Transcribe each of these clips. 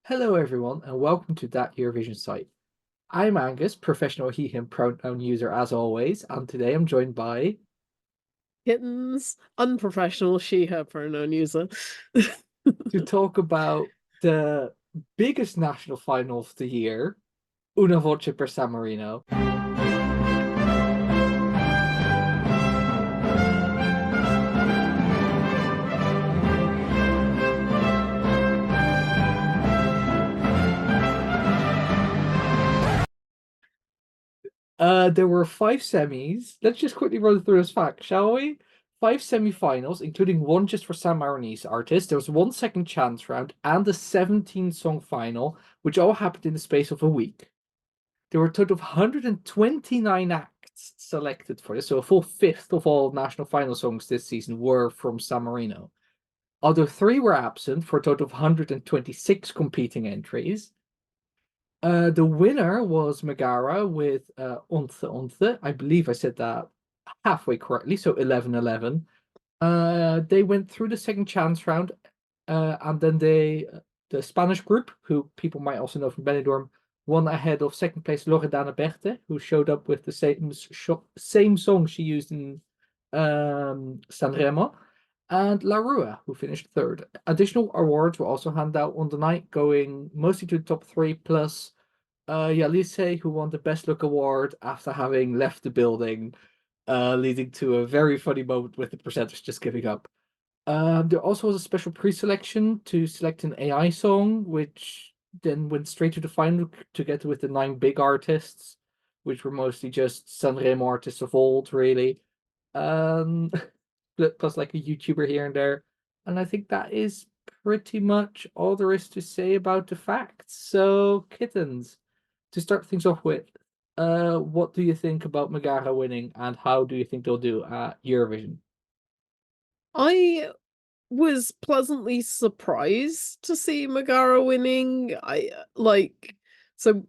Hello, everyone, and welcome to that Eurovision site. I'm Angus, professional he, him pronoun user as always, and today I'm joined by Kittens, unprofessional she, her pronoun user. to talk about the biggest national final of the year, Una Voce per San Marino. There were five semis. Let's just quickly run through this fact, shall we? Five semi-finals, including one just for San Marino's artist. There was one second chance round and a 17-song final, which all happened in the space of a week. There were a total of 129 acts selected for this, so a full fifth of all national final songs this season were from San Marino. Although three were absent for a total of 126 competing entries. The winner was Megara with Onthe Onthe. I believe I said that halfway correctly, so 11-11. They went through the second chance round, and then the Spanish group, who people might also know from Benidorm, won ahead of second place Loredana Berthe, who showed up with the same song she used in San Remo, and La Rua, who finished third. Additional awards were also handed out on the night, going mostly to the top three, plus Yalise, who won the Best Look award after having left the building, leading to a very funny moment with the presenters just giving up. There also was a special pre-selection to select an AI song, which then went straight to the final together with the nine big artists, which were mostly just Sanremo artists of old, really. Um, plus like a YouTuber here and there. And I think that is pretty much all there is to say about the facts. So, Kittens, to start things off with, what do you think about Megara winning, and how do you think they'll do at Eurovision? I was pleasantly surprised to see Megara winning. So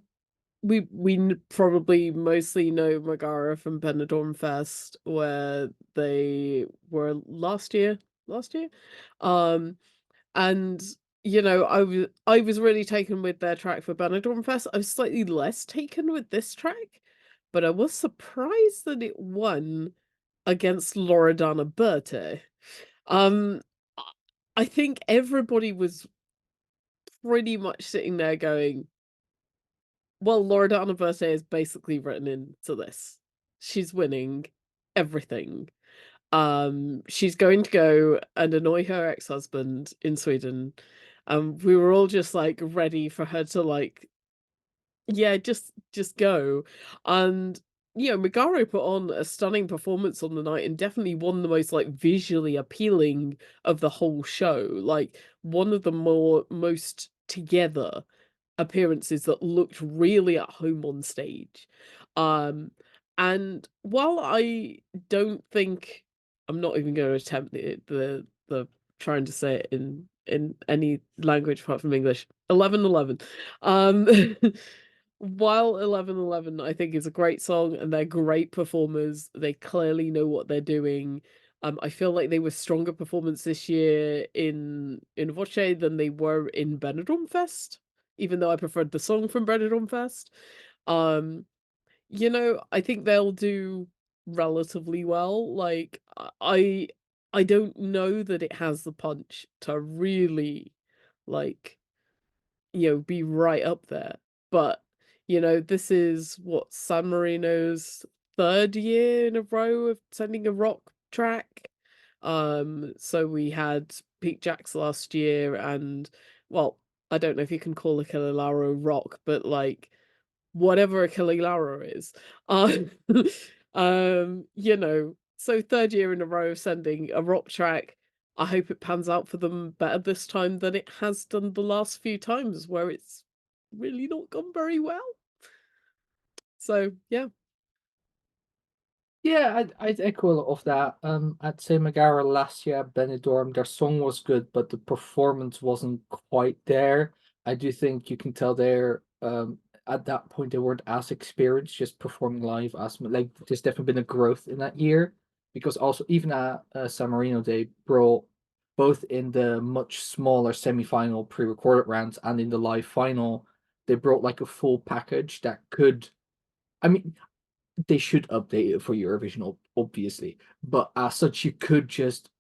probably mostly know Megara from Benidorm Fest, where they were last year. Last year, um, and I was really taken with their track for Benidorm Fest. I was slightly less taken with this track, but I was surprised that it won against Loredana Berthe. Um, I think everybody was pretty much sitting there going, well, Loredana Berthe is basically written into this. She's winning everything. She's going to go and annoy her ex-husband in Sweden. We were all just like ready for her to like, yeah, just go. And Megara put on a stunning performance on the night and definitely one of the most like visually appealing of the whole show. Like one of the most together appearances that looked really at home on stage. Um, and while I don't think I'm not even going to attempt the trying to say it in any language apart from English. 11-11. Um while 11-11 I think is a great song and they're great performers, they clearly know what they're doing. I feel like they were stronger performance this year in Voce than they were in Benidorm Fest, even though I preferred the song from Benidorm Fest. Um, I think they'll do relatively well. Like I don't know that it has the punch to really like be right up there. But, this is what San Marino's third year in a row of sending a rock track. So we had Pete Jacks last year and, well, I don't know if you can call Achille Lauro rock, but like whatever Achille Lauro is. Um, so third year in a row of sending a rock track. I hope it pans out for them better this time than it has done the last few times where it's really not gone very well. So yeah. Yeah, I'd echo a lot of that. I'd say Megara last year at Benidorm, their song was good, but the performance wasn't quite there. I do think you can tell they're at that point they weren't as experienced just performing live as like there's definitely been a growth in that year because also even at San Marino they brought both in the much smaller semi-final pre-recorded rounds and in the live final, they brought like a full package that could. I mean, they should update it for Eurovision, obviously, but as such, you could just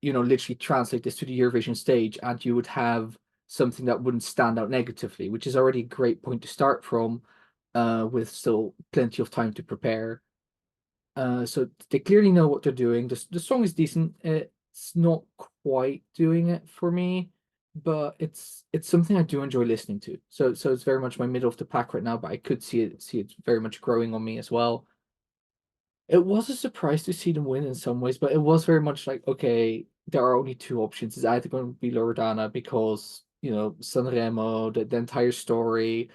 literally translate this to the Eurovision stage, and you would have something that wouldn't stand out negatively, which is already a great point to start from, with still plenty of time to prepare. So they clearly know what they're doing. The song is decent. It's not quite doing it for me, but it's something I do enjoy listening to. So it's very much my middle of the pack right now, but I could see it very much growing on me as well. It was a surprise to see them win in some ways, but it was very much like, okay, there are only two options. It's either going to be Loredana because, Sanremo, the entire story,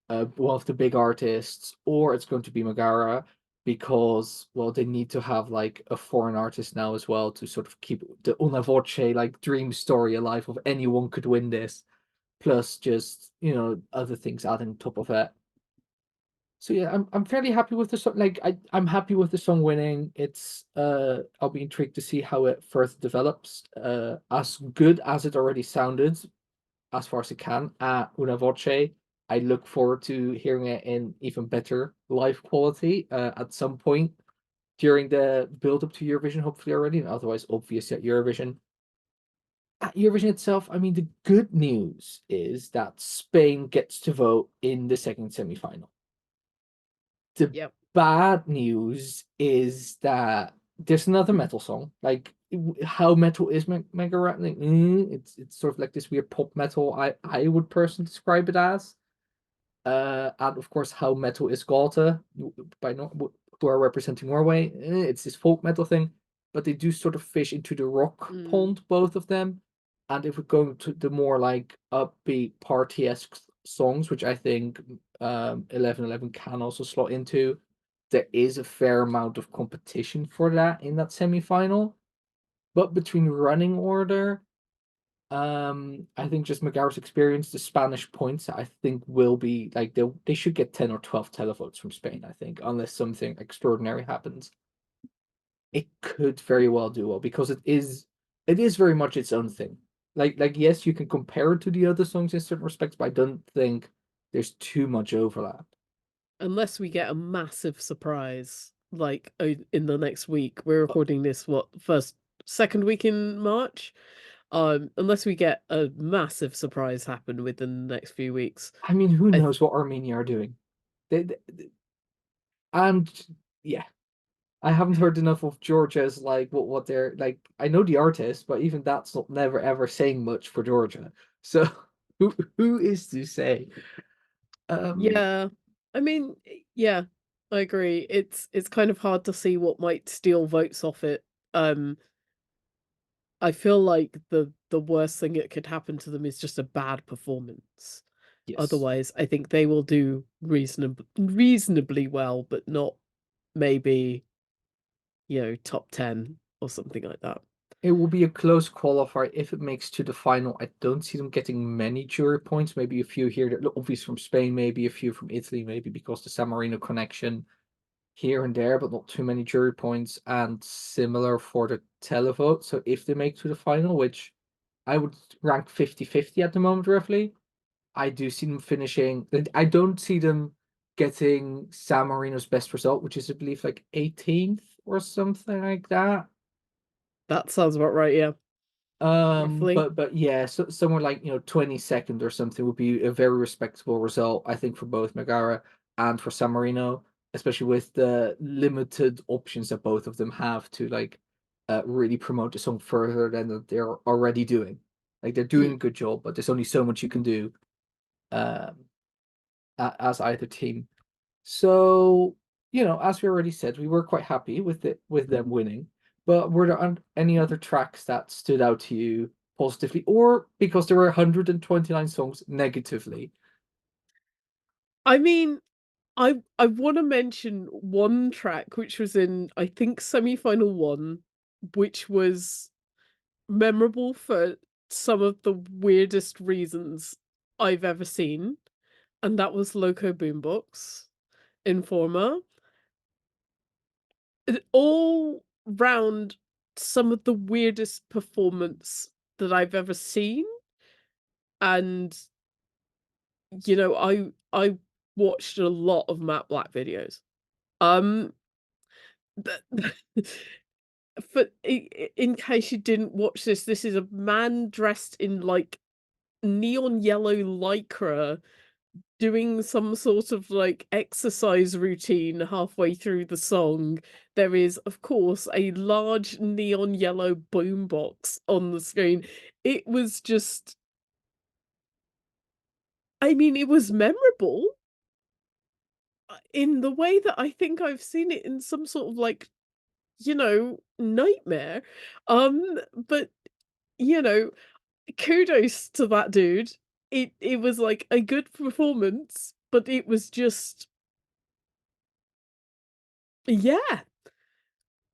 one of the big artists, or it's going to be Megara because, well, they need to have like a foreign artist now as well to sort of keep the Una Voce like dream story alive of anyone could win this, plus just, other things adding on top of it. So yeah, I'm fairly happy with the song. Like I'm happy with the song winning. I'll be intrigued to see how it further develops. As good as it already sounded, as far as it can at Una Voce. I look forward to hearing it in even better live quality at some point during the build up to Eurovision, hopefully already, and otherwise obvious at Eurovision. At Eurovision itself, I mean, the good news is that Spain gets to vote in the second semi-final. The Yep. bad news is that there's another metal song. Like, how metal is Megara? Like, it's sort of like this weird pop metal. I would personally describe it as. And of course, how metal is Galta by who are representing Norway. It's this folk metal thing, but they do sort of fish into the rock Mm. pond, both of them. And if we're going to the more like upbeat party-esque songs, which I think 1111 can also slot into, there is a fair amount of competition for that in that semi-final. But between running order, I think just Megara's experience, the Spanish points, I think will be like they should get 10 or 12 televotes from Spain, I think, unless something extraordinary happens. It could very well do well because it is very much its own thing. Like yes, you can compare it to the other songs in certain respects, but I don't think there's too much overlap. Unless we get a massive surprise, like in the next week. We're recording this, what, second week in March? Unless we get a massive surprise happen within the next few weeks. I mean, who I knows what Armenia are doing? And yeah, I haven't heard enough of Georgia's like what they're like. I know the artist, but even that's not never ever saying much for Georgia. So who is to say? Um, Yeah. I mean, yeah, I agree. It's kind of hard to see what might steal votes off it. Um, I feel like the worst thing that could happen to them is just a bad performance. yes, Otherwise, I think they will do reasonably well, but not maybe, top 10 or something like that. it will be a close qualifier if it makes to the final. I don't see them getting many jury points. Maybe a few here that look obvious from Spain, maybe a few from Italy, maybe because the San Marino connection here and there, but not too many jury points. And similar for the televote. So if they make to the final, which I would rank 50-50 at the moment, roughly, I do see them finishing. I don't see them getting San Marino's best result, which is, I believe, like 18th or something like that. That sounds about right, yeah, roughly. But yeah, so somewhere like 22nd or something would be a very respectable result, I think, for both Megara and for San Marino, especially with the limited options that both of them have to like really promote the song further than they're already doing. Like they're doing Mm. a good job, but there's only so much you can do um as either team. So, as we already said, we were quite happy with them winning. But were there any other tracks that stood out to you positively, or because there were 129 songs negatively? I mean, I want to mention one track which was in, I think, semi-final one, which was memorable for some of the weirdest reasons I've ever seen, and that was Loco Boombox Informer. All round some of the weirdest performance that I've ever seen, and, I watched a lot of Matte Black videos. Um, th for in case you didn't watch this, this is a man dressed in, like, neon yellow lycra doing some sort of, like, exercise routine halfway through the song. There is, of course, a large neon yellow boombox on the screen. It was just I mean, it was memorable, in the way that I think I've seen it in some sort of, like, nightmare. But, you know, kudos to that dude. It was, like, a good performance, but it was just yeah.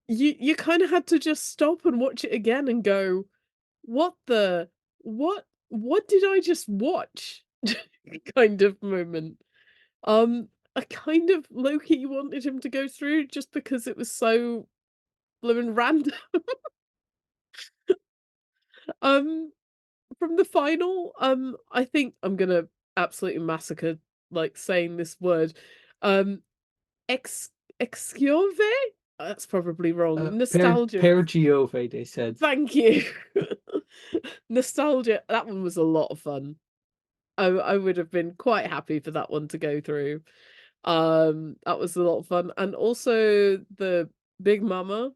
You kinda had to just stop and watch it again and go, "What the what did I just watch?" kind of moment. I kind of low-key wanted him to go through just because it was so blooming random. Um, from the final, I think I'm gonna absolutely massacre, like, saying this word. Um, ex Exciove? That's probably wrong. Nostalgia. Per Giove, they said. Thank you. Nostalgia, that one was a lot of fun. I would have been quite happy for that one to go through. That was a lot of fun, and also the Big Mama,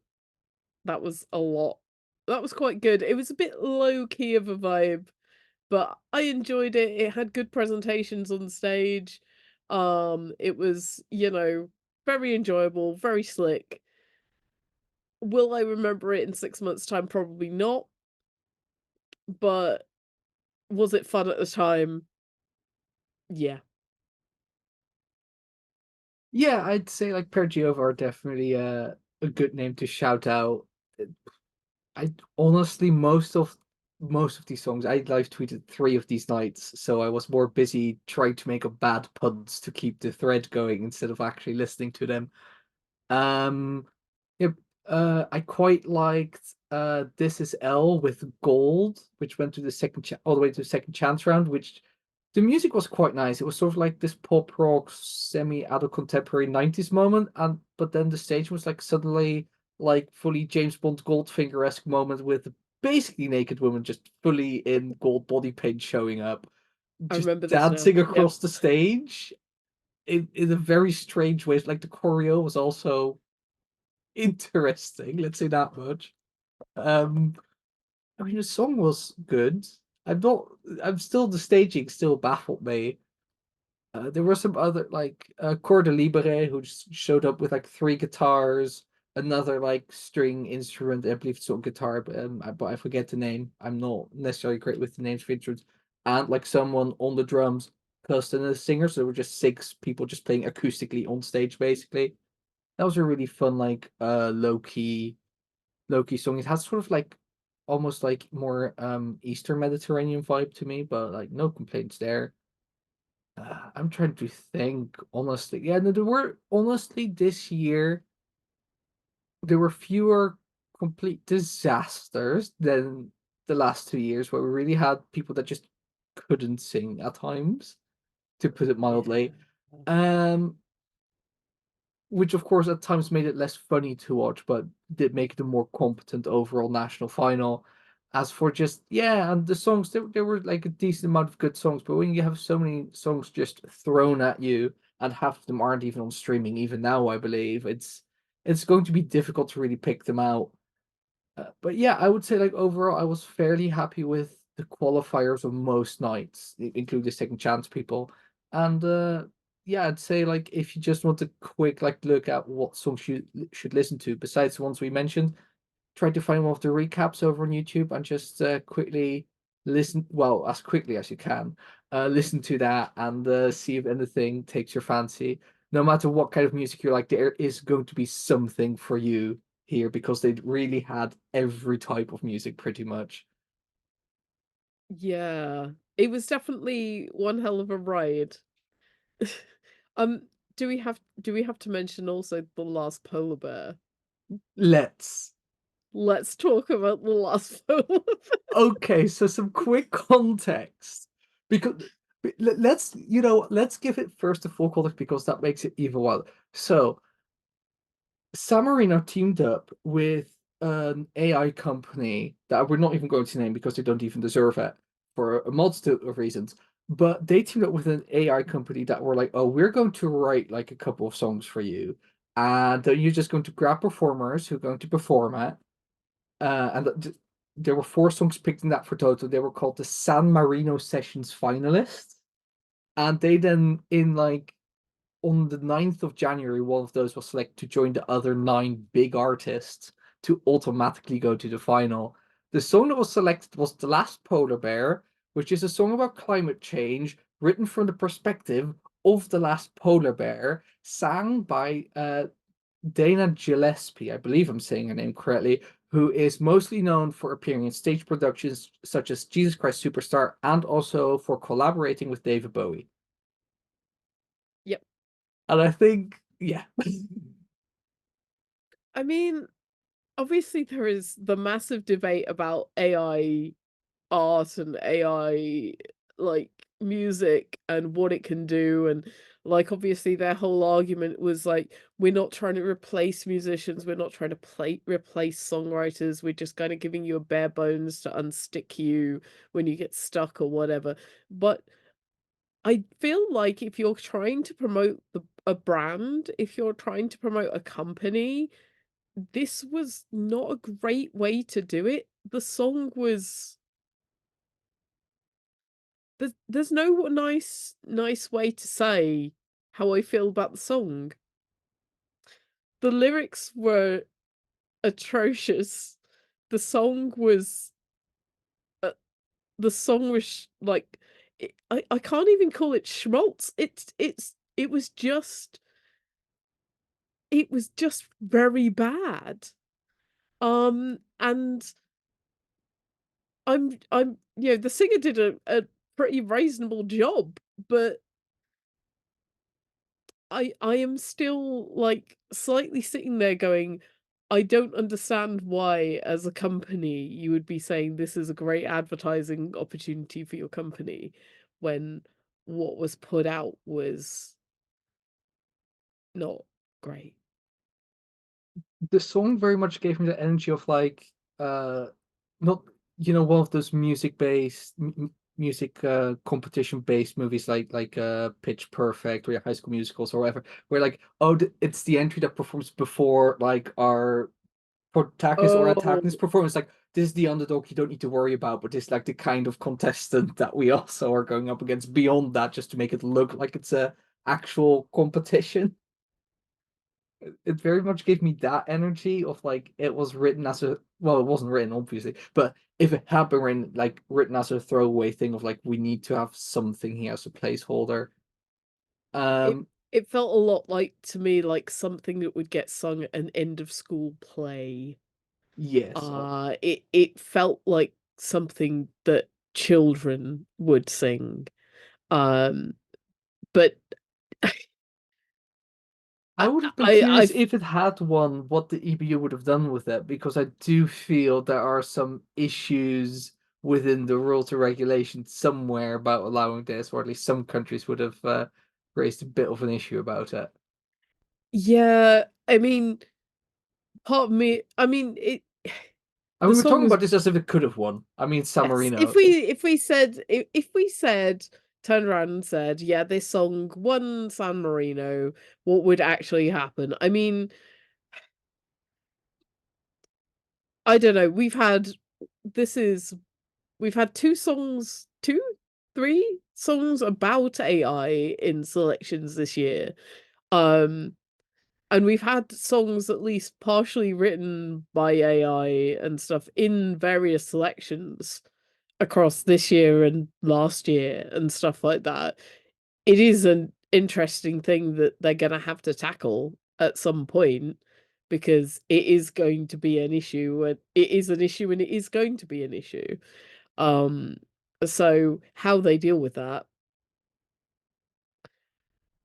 that was a lot. That was quite good. It was a bit low key of a vibe, but I enjoyed it. It had good presentations on stage. It was, very enjoyable, very slick. Will I remember it in 6 months' time? Probably not, but was it fun at the time? Yeah. Yeah, I'd say like Per Giove are definitely a good name to shout out. I honestly most of these songs I live tweeted 3 of these nights, so I was more busy trying to make up bad puns to keep the thread going instead of actually listening to them. Um, yep. I quite liked This Is L with Gold, which went to the all the way to the second chance round, which the music was quite nice. It was sort of like this pop rock, semi-adult contemporary 90s moment, and but then the stage was like suddenly like fully James Bond Goldfinger-esque moment with basically naked woman just fully in gold body paint showing up, I just remember this now. dancing Yep. across the stage in a very strange way. Like the choreo was also interesting, let's say that much. Um, I mean, the song was good. I'm not. I'm still the staging still baffled me. There were some other like Corda Libre who just showed up with like 3 guitars, another like string instrument. I believe it's not guitar, but I forget the name. I'm not necessarily great with the names of instruments, and like someone on the drums, plus then a singer. So there were just 6 people just playing acoustically on stage, basically. That was a really fun, like low key song. It has sort of like almost like more Eastern Mediterranean vibe to me, but like no complaints there. I'm trying to think honestly. Yeah, no, there were honestly this year there were fewer complete disasters than the last 2 years where we really had people that just couldn't sing at times, to put it Yeah. mildly. Um, which of course at times made it less funny to watch, but did make it a more competent overall national final. As for just yeah, and the songs there were like a decent amount of good songs, but when you have so many songs just thrown at you and half of them aren't even on streaming, even now I believe it's going to be difficult to really pick them out. But yeah, I would say like overall, I was fairly happy with the qualifiers on most nights, including the second chance people. And yeah, I'd say like if you just want a quick like look at what songs you should listen to, besides the ones we mentioned, try to find one of the recaps over on YouTube and just quickly listen. Well, as quickly as you can, listen to that and see if anything takes your fancy. No matter what kind of music you like, there is going to be something for you here because they really had every type of music pretty much. Yeah. It was definitely one hell of a ride. Um, do we have to mention also the last polar bear? Let's. let's talk about the last film. Okay, so some quick context because let's give it first the full context because that makes it even wilder. So San Marino teamed up with an AI company that we're not even going to name because they don't even deserve it for a multitude of reasons. But they teamed up with an AI company that were like, oh, we're going to write like a couple of songs for you, and then you're just going to grab performers who are going to perform it. There were four songs picked in that for total. They were called the San Marino Sessions finalists, and they then in like on the 9th of January, one of those was selected to join the other nine big artists to automatically go to the final. The song that was selected was The Last Polar Bear, which is a song about climate change written from the perspective of the last polar bear, sang by Dana Gillespie, I believe I'm saying her name correctly, who is mostly known for appearing in stage productions such as Jesus Christ Superstar and also for collaborating with David Bowie. Yep. And I think, yeah. I mean, obviously there is the massive debate about AI art and AI like music and what it can do, and like obviously their whole argument was like, we're not trying to replace musicians, we're not trying to replace songwriters, we're just kind of giving you a bare bones to unstick you when you get stuck or whatever. But I feel like if you're trying to promote a brand, if you're trying to promote a company, this was not a great way to do it. The song was there's no nice way to say how I feel about the song. The lyrics were atrocious. The song was uh, the song was like I can't even call it schmaltz. It was just very bad. And I'm the singer did a pretty reasonable job, but I am still like slightly sitting there going, I don't understand why, as a company, you would be saying this is a great advertising opportunity for your company when what was put out was not great. The song very much gave me the energy of like not one of those music competition based movies like Pitch Perfect or your High School Musicals or whatever, where like, oh, it's the entry that performs before like our protagonist or Oh, antagonist performance. Like, this is the underdog you don't need to worry about, but this like the kind of contestant that we also are going up against beyond that, just to make it look like it's a actual competition. It very much gave me that energy of like it was written as a, well, it wasn't written obviously, but if it had been written as a throwaway thing of like, we need to have something here as a placeholder. it Um, it felt a lot like to me like something that would get sung at an end of school play. yes. It felt like something that children would sing. Um, but I would have been I curious if it had one, what the EBU would have done with it, because I do feel there are some issues within the rules or regulations somewhere about allowing this, or at least some countries would have raised a bit of an issue about it. yeah, I mean, part of me, I mean, And the we were song talking was about this as if it could have won. I mean, San yes. Marino. If we said turned around and said, yeah, this song won San Marino, what would actually happen? I mean, I don't know. This is we've had three songs about AI in selections this year. Um, and we've had songs at least partially written by AI and stuff in various selections across this year and last year and stuff like that. It is an interesting thing that they're going to have to tackle at some point because it is going to be an issue, and it is an issue and it is going to be an issue. Um, so how they deal with that,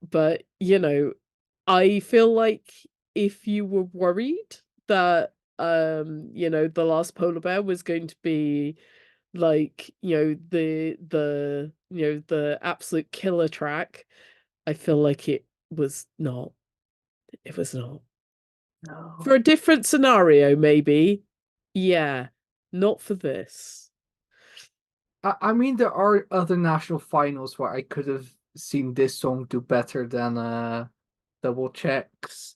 but I feel like if you were worried that The Last Polar Bear was going to be like, the absolute killer track. I feel like it was not. It was not. For No. a different scenario, maybe. Yeah, not for this. I mean, there are other national finals where I could have seen this song do better than Double Checks.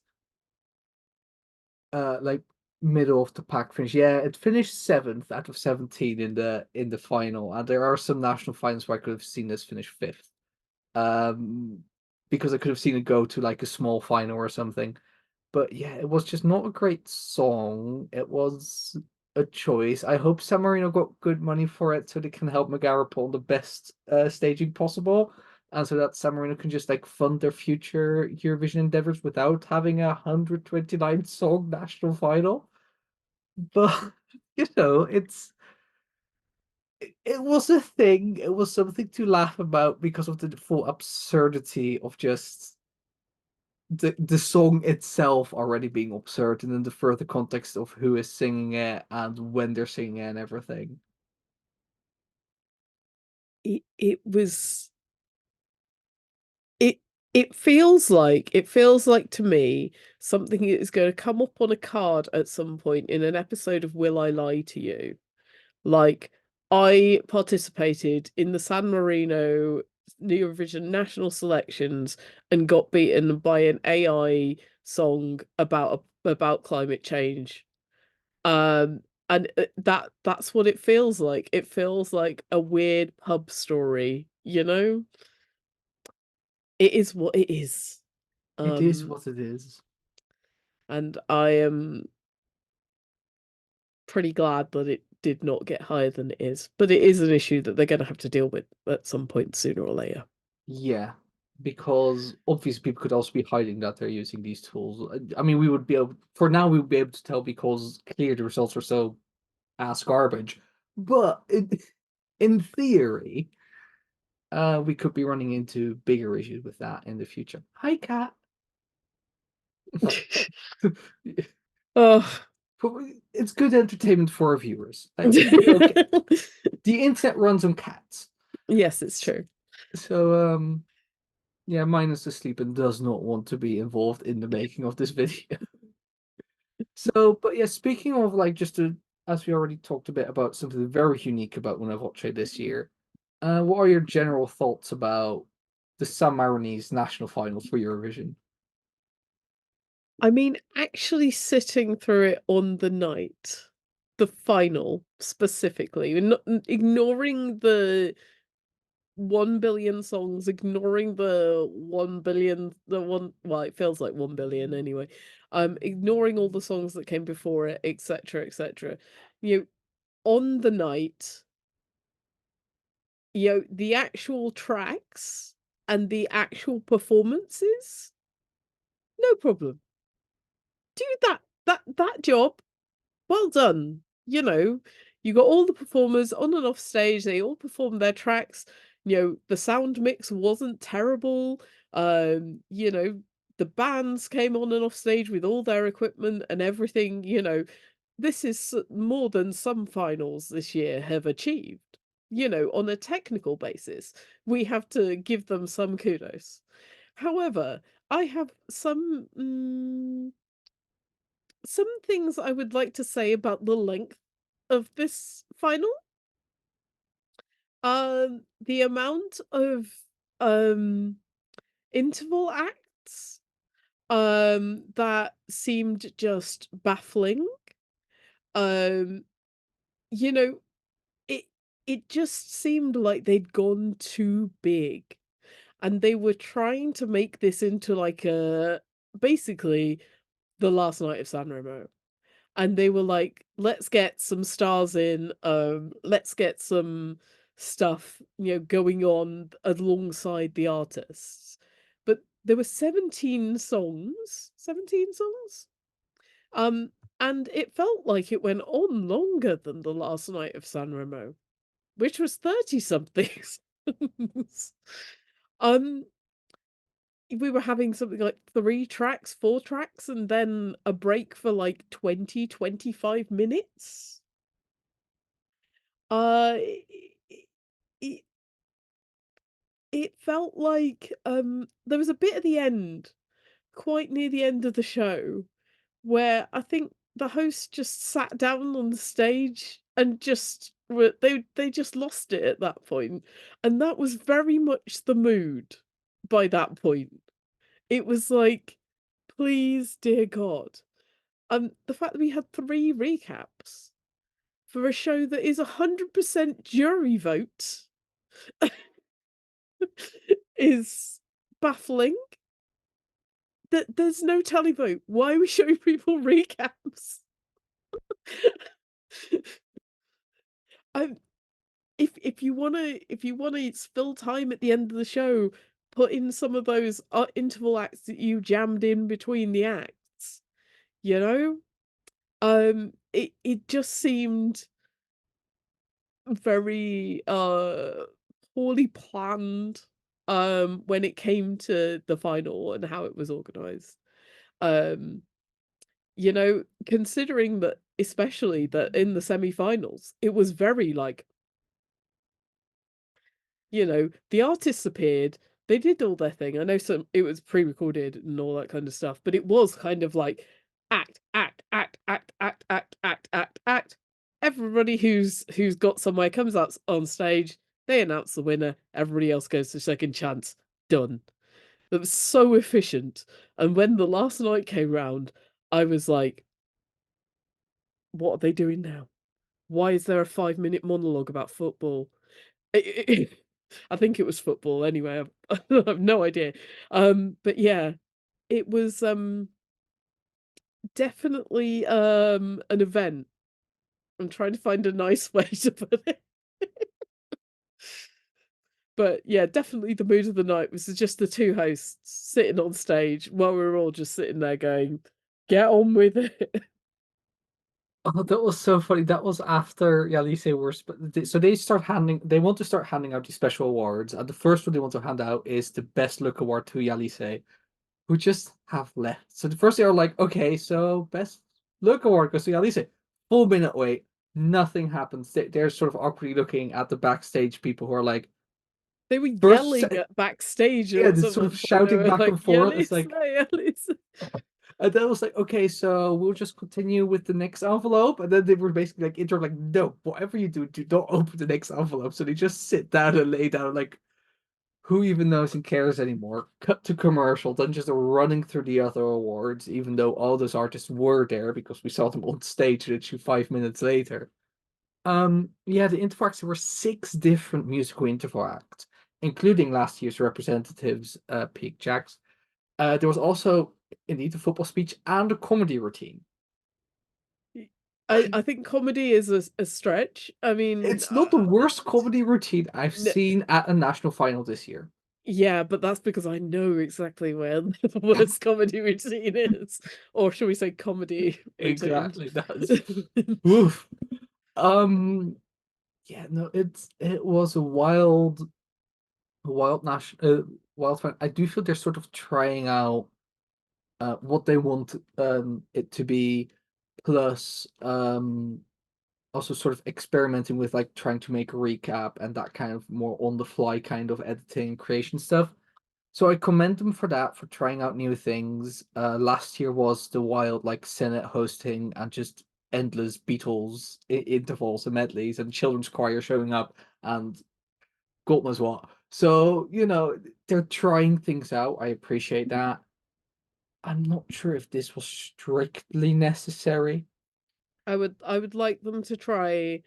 Like middle of the pack finish. Yeah, it finished seventh out of 17 in the final, and there are some national finals where I could have seen this finish fifth. Um, because I could have seen it go to like a small final or something. But yeah, it was just not a great song. It was a choice. I hope San Marino got good money for it so they can help Megara pull the best staging possible. And so that San Marino can just like fund their future Eurovision endeavors without having a 129 song national final. But it was a thing. It was something to laugh about because of the full absurdity of just the song itself already being absurd, and then the further context of who is singing it and when they're singing it and everything. It was it it feels like to me something that is going to come up on a card at some point in an episode of Will I Lie to You? Like, I participated in the San Marino Eurovision national selections and got beaten by an AI song about climate change. And that's what it feels like. It feels like a weird pub story, you know? It is what it is. It is Um, what it is. and I am pretty glad that it did not get higher than it is. But it is an issue that they're going to have to deal with at some point sooner or later. Yeah, because obviously people could also be hiding that they're using these tools. I mean, we would be able, for now, we would be able to tell because clearly the results are so ass garbage. But in theory, we could be running into bigger issues with that in the future. Hi, Cat. Oh. It's good entertainment for our viewers. Okay, the internet runs on cats. Yes, it's true. So yeah, mine is asleep and does not want to be involved in the making of this video. So, but yeah, speaking of like as we already talked a bit about something very unique about Una Voce this year, what are your general thoughts about the San Marinese national finals for Eurovision? I mean, actually sitting through it on the night, the final specifically, and not ignoring the 1 billion songs, ignoring the 1 billion, well, it feels like 1 billion anyway. Ignoring all the songs that came before it, etc., etc. You know, on the night, the actual tracks and the actual performances, no problem. Do that job. Well done. You got all the performers on and off stage, they all performed their tracks. The sound mix wasn't terrible. The bands came on and off stage with all their equipment and everything. This is more than some finals this year have achieved. On a technical basis, we have to give them some kudos. However, I have some things I would like to say about the length of this final. The amount of um interval acts that seemed just baffling. Um, you know, it it just seemed like they'd gone too big and they were trying to make this into like a basically the last night of San Remo. And they were like, let's get some stars in, let's get some stuff, going on alongside the artists. But there were 17 songs. Um, and it felt like it went on longer than the last night of San Remo, which was 30 something songs. Um, we were having something like 3 tracks, 4 tracks, and then a break for, like, 20-25 minutes. It it it felt like, there was a bit at the end, quite near the end of the show, where I think the host just sat down on the stage and just were they just lost it at that point, and that was very much the mood by that point. It was like, "Please, dear God." The fact that we had 3 recaps for a show that is 100% jury vote is baffling. There's no televote. Why are we showing people recaps? Um, if you wanna fill time at the end of the show, put in some of those, interval acts that you jammed in between the acts, you know? It just seemed very, poorly planned, when it came to the final and how it was organized. Um, considering that especially that in the semi-finals, it was very, like, the artists appeared, they did all their thing. I know some it was pre-recorded and all that kind of stuff, but it was kind of like act, act, act, act, act, act, act, act, act. Everybody who's got somewhere comes out on stage, they announce the winner, everybody else goes to second chance. Done. It was so efficient. And when the last night came round, I was like, what are they doing now? Why is there a 5-minute monologue about football? I think it was football anyway, I've no idea. But yeah, it was, definitely, an event. I'm trying to find a nice way to put it. But yeah, definitely the mood of the night was just the 2 hosts sitting on stage while we were all just sitting there going, "Get on with it." Oh, that was so funny. That was after Yalise were so they want to start handing out these special awards, and the first one they want to hand out is the best look award to Yalise, who just have left. So the first they are like, okay, so best look award goes to Yalise. Full minute wait, nothing happens. They're sort of awkwardly looking at the backstage people who are like, They were first, yelling at backstage yeah, at they're some sort of point, they shouting were back like, and "Yeah, forth. It's Lisa, like, yeah, Lisa." and then I was like, okay, so we'll just continue with the next envelope. And then they were basically like, intro, like, no, whatever you do, don't open the next envelope. So they just sit down and lay down, like, who even knows and cares anymore? Cut to commercial, then just running through the other awards, even though all those artists were there because we saw them on stage literally 5 minutes later. Yeah, the interval acts, there were 6 different musical interval acts, including last year's representatives, Peak Jacks. There was also indeed a football speech and a comedy routine. Y I, I think comedy is a stretch. I mean, it's not the worst comedy routine I've n seen at a national final this year. yeah, but that's because I know exactly where the worst comedy routine is, or should we say comedy routine. Exactly, that's oof. Um, yeah, no, it was a wild wild fun. I do feel they're sort of trying out what they want it to be, plus also sort of experimenting with like trying to make a recap and that kind of more on the fly kind of editing creation stuff. So I commend them for that, for trying out new things. Last year was the wild like Senate hosting and just endless Beatles intervals and medleys and children's choir showing up and God knows what. So, they're trying things out. I appreciate that. I'm not sure if this was strictly necessary. I would like them to try,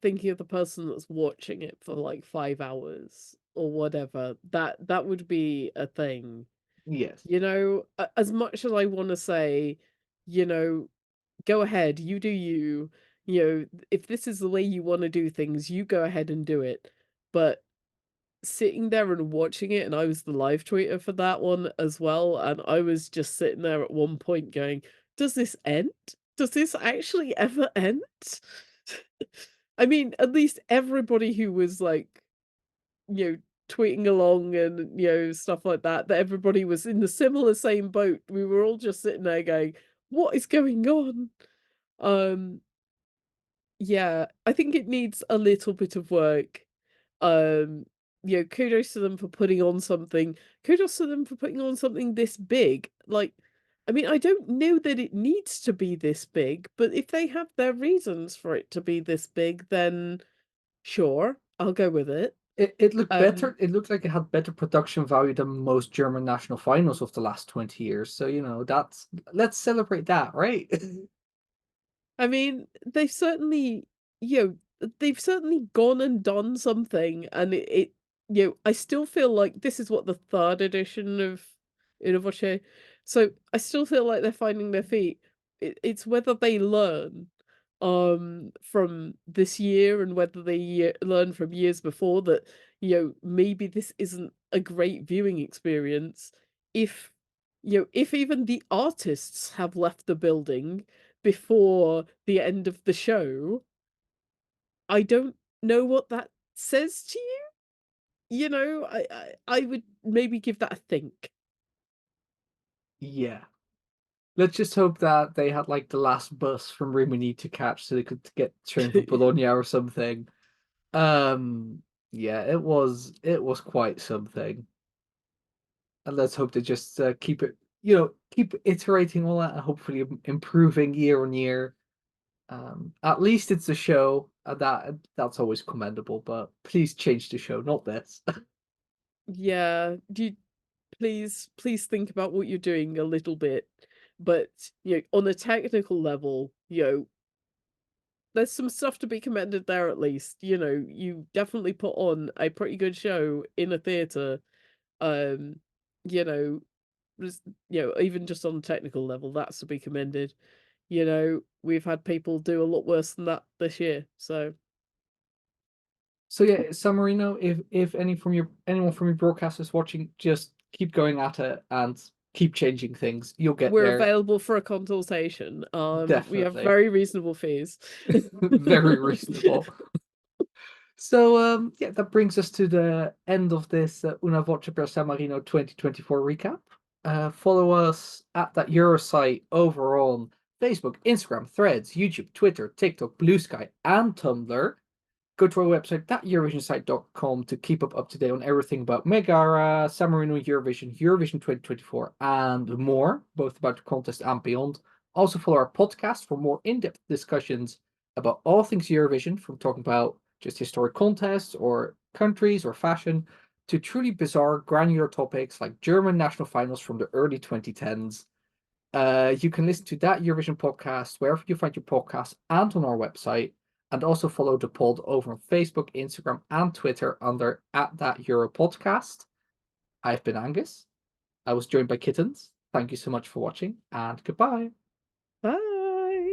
thinking of the person that's watching it for, like, 5 hours or whatever. That would be a thing. Yes. As much as I wanna say, you know, "Go ahead, you do you," if this is the way you wanna do things, you go ahead and do it. But sitting there and watching it, and I was the live tweeter for that one as well, and I was just sitting there at one point going, "Does this end? Does this actually ever end?" I mean, at least everybody who was, like, you know, tweeting along and stuff like that, that everybody was in the similar same boat. We were all just sitting there going, "What is going on?" Um, yeah, I think it needs a little bit of work. Um, kudos to them for putting on something. Kudos to them for putting on something this big. Like, I mean, I don't know that it needs to be this big, but if they have their reasons for it to be this big, then sure, I'll go with it. It looked Um, better. It looked like it had better production value than most German national finals of the last 20 years. So, that's let's celebrate that, right? I mean, they've certainly gone and done something, and I still feel like this is what the third edition of Voce, so I still feel like they're finding their feet. It's whether they learn, from this year and whether they learn from years before that, maybe this isn't a great viewing experience if, if even the artists have left the building before the end of the show. I don't know what that says to you. I would maybe give that a think. Yeah. Let's just hope that they had like the last bus from Rimini to catch so they could get train for Bologna or something. Yeah, it was quite something. And let's hope they just keep it, keep iterating all that and hopefully improving year on year. At least it's a show, and that's always commendable. But please change the show, not this. Yeah, do you please think about what you're doing a little bit. But, on a technical level, there's some stuff to be commended there at least. You definitely put on a pretty good show in a theater. Um, you know, just, even just on a technical level, that's to be commended. We've had people do a lot worse than that this year. So So yeah, San Marino, if anyone from your broadcast is watching, just keep going at it and keep changing things. You'll get we're there, available for a consultation. We have definitely. very reasonable fees. Very reasonable. So yeah, that brings us to the end of this Una Voce per San Marino 2024 recap. Follow us at that Euro site over on Facebook, Instagram, Threads, YouTube, Twitter, TikTok, Blue Sky, and Tumblr. Go to our website, thateurovisionsite.com, to keep up to date on everything about Megara, San Marino, Eurovision, Eurovision 2024, and more, both about the contest and beyond. Also follow our podcast for more in-depth discussions about all things Eurovision, from talking about just historic contests or countries or fashion to truly bizarre, granular topics like German national finals from the early 2010s. You can listen to that Eurovision podcast wherever you find your podcast and on our website. And also follow the pod over on Facebook, Instagram, and Twitter under @thateuropodcast. I've been Angus. I was joined by Kittens. Thank you so much for watching, and goodbye. Bye.